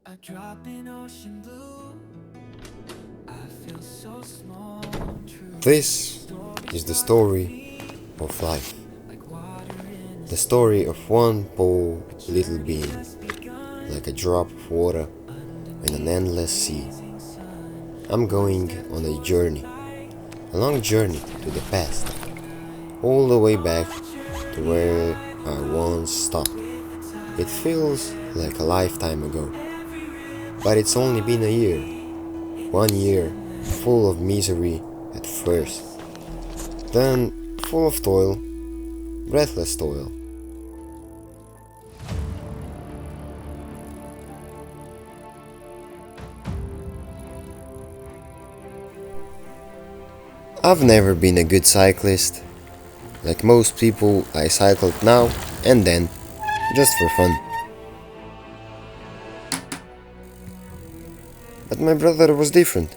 A drop in ocean blue. I feel so small. This is the story of life. The story of one poor little being, like a drop of water in an endless sea. I'm going on a journey, a long journey to the past, all the way back to where I once stopped. It feels like a lifetime ago, but it's only been a year. 1 year full of misery at first, then full of toil, breathless toil. I've never been a good cyclist. Like most people, I cycled now and then, just for fun. But my brother was different.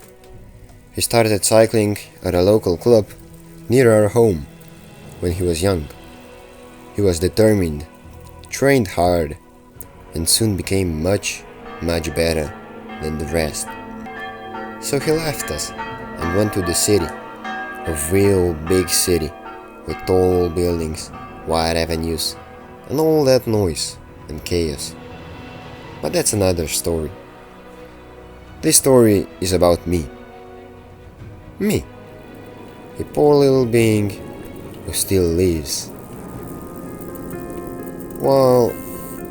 He started cycling at a local club near our home when he was young. He was determined, trained hard, and soon became much better than the rest. So he left us and went to the city, a real big city with tall buildings, wide avenues, and all that noise and chaos. But that's another story. This story is about me. Me, a poor little being who still lives, while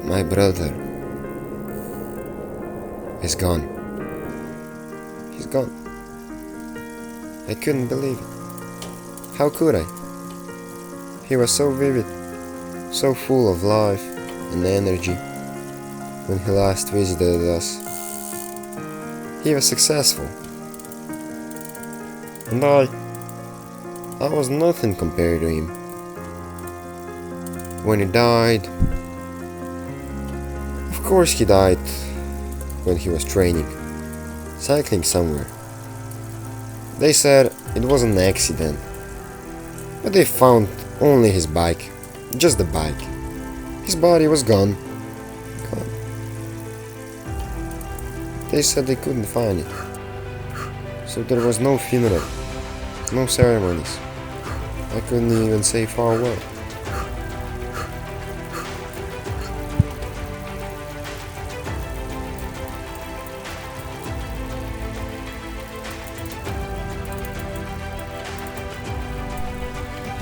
my brother is gone. He's gone. I couldn't believe it. How could I? He was so vivid, so full of life and energy when he last visited us. He was successful, and I was nothing compared to him. When he died, of course he died when he was training, cycling somewhere. They said it was an accident, but they found only his bike, just the bike. His body was gone. They said they couldn't find it, so there was no funeral, no ceremonies. I couldn't even say farewell.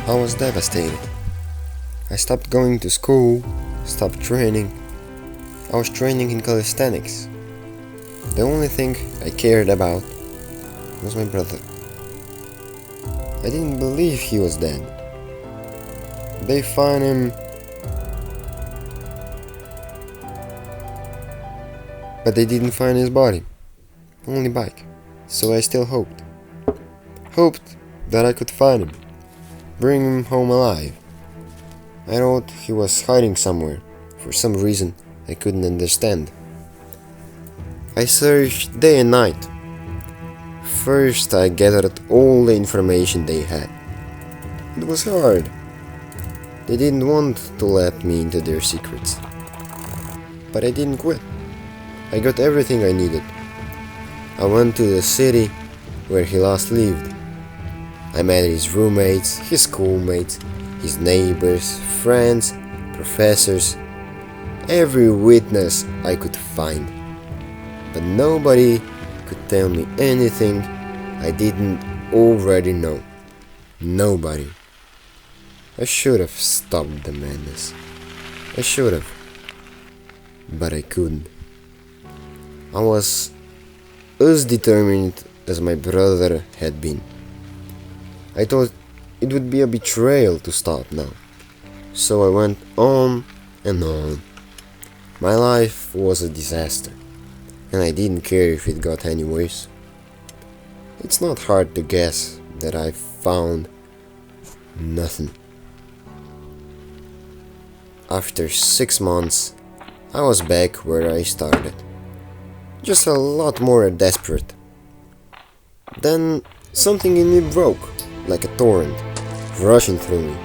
I was devastated. I stopped going to school, stopped training. I was training in calisthenics. The only thing I cared about was my brother. I didn't believe he was dead. They found him, but they didn't find his body, only bike. So I still hoped that I could find him, bring him home alive. I thought he was hiding somewhere, for some reason I couldn't understand. I searched day and night. First I gathered all the information they had. It was hard. They didn't want to let me into their secrets. But I didn't quit. I got everything I needed. I went to the city where he last lived. I met his roommates, his schoolmates, his neighbors, friends, professors, every witness I could find. But nobody could tell me anything I didn't already know. Nobody. I should have stopped the madness. I should have. But I couldn't. I was as determined as my brother had been. I thought it would be a betrayal to stop now. So I went on and on. My life was a disaster, and I didn't care if it got any worse. It's not hard to guess that I found nothing. After 6 months, I was back where I started, just a lot more desperate. Then something in me broke, like a torrent, rushing through me.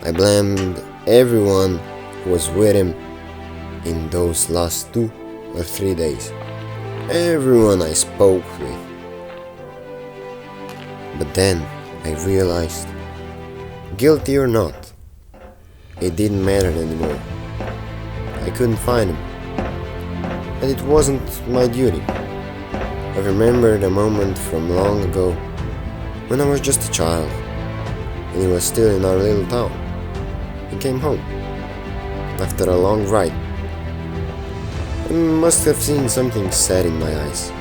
I blamed everyone who was with him in those last or 3 days. Everyone I spoke with. But then I realized, guilty or not, it didn't matter anymore. I couldn't find him, and it wasn't my duty. I remembered a moment from long ago when I was just a child and he was still in our little town. He came home after a long ride. I must have seen something sad in my eyes.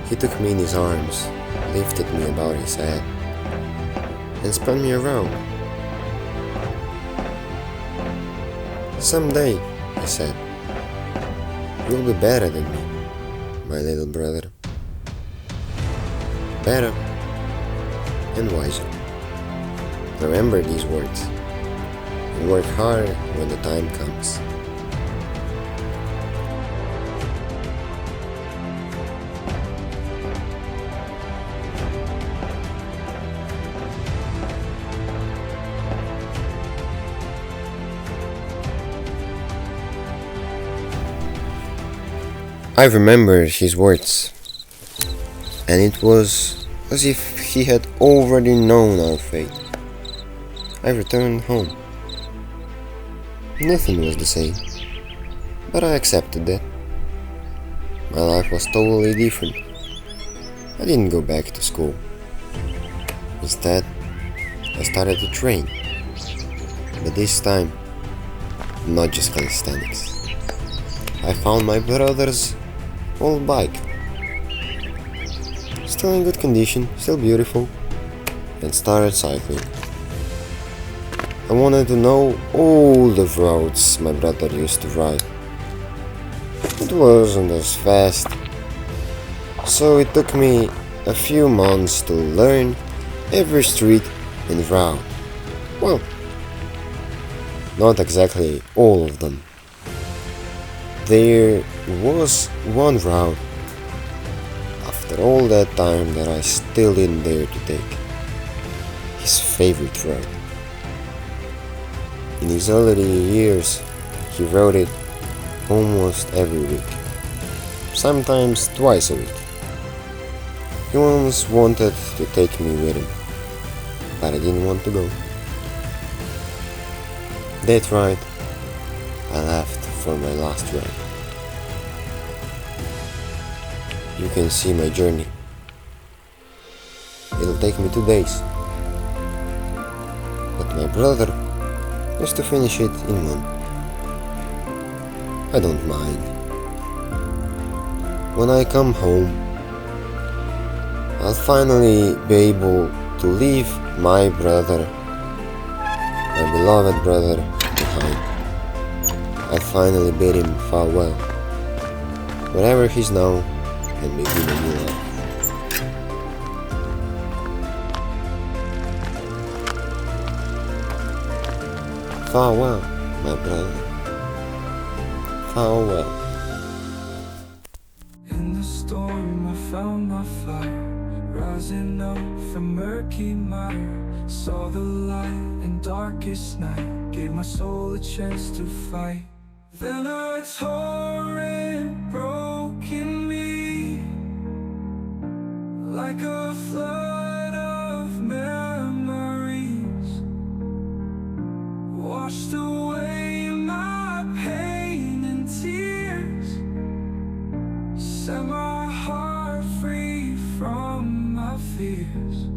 He took me in his arms, lifted me about his head, and spun me around. "Someday," he said, "you'll be better than me, my little brother. Better and wiser. Remember these words and work hard when the time comes." I remembered his words, and it was as if he had already known our fate. I returned home. Nothing was the same, but I accepted that. My life was totally different. I didn't go back to school. Instead, I started to train, but this time, not just calisthenics. I found my brother's old bike, still in good condition, still beautiful, and started cycling. I wanted to know all the roads my brother used to ride. It wasn't as fast, so it took me a few months to learn every street and route. Well, not exactly all of them. There was one route after all that time that I still didn't dare to take. His favorite route. In his early years, he rode it almost every week, sometimes twice a week. He once wanted to take me with him, but I didn't want to go. That ride, I left for my last ride. You can see my journey. It'll take me 2 days, but my brother wants to finish it in 1. I don't mind. When I come home, I'll finally be able to leave my brother, my beloved brother, behind. I'll finally bid him farewell, wherever he's now, and begin a new life. Farewell, my brother. Farewell. In the storm I found my fire, rising up from murky mire. Saw the light in darkest night, gave my soul a chance to fight. Then a torrent broke in me, like a flood of memories, washed away my pain and tears, set my heart free from my fears.